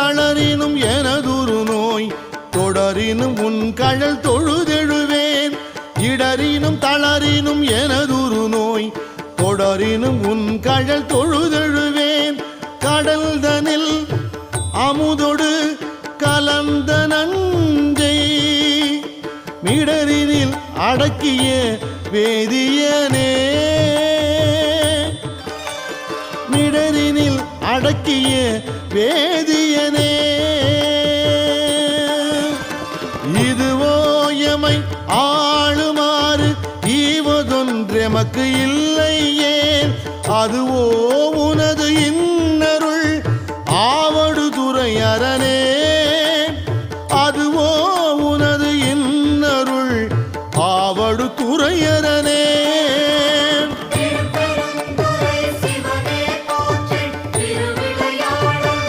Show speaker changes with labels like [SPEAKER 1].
[SPEAKER 1] தளரினும் எனதுரு நோய் தொடரினும் உன் கழல் தொழுதெழுவேன் இடரினும் தளரினும் எனதுரு நோய் தொடரினும் உன் கழல் தொழுதெழுவேன் கடல் தனில் அமுதொடு கலந்த நஞ்சை மிடரினில் அடக்கிய வேதியனே மிடரினில் அடக்கிய வேதியனே இதுவோ எமை ஆளுமாறு ஈவதொன்றெமக்கு இல்லையே அதுவோ உனது இன்னருள் ஆவடு துறை அரண்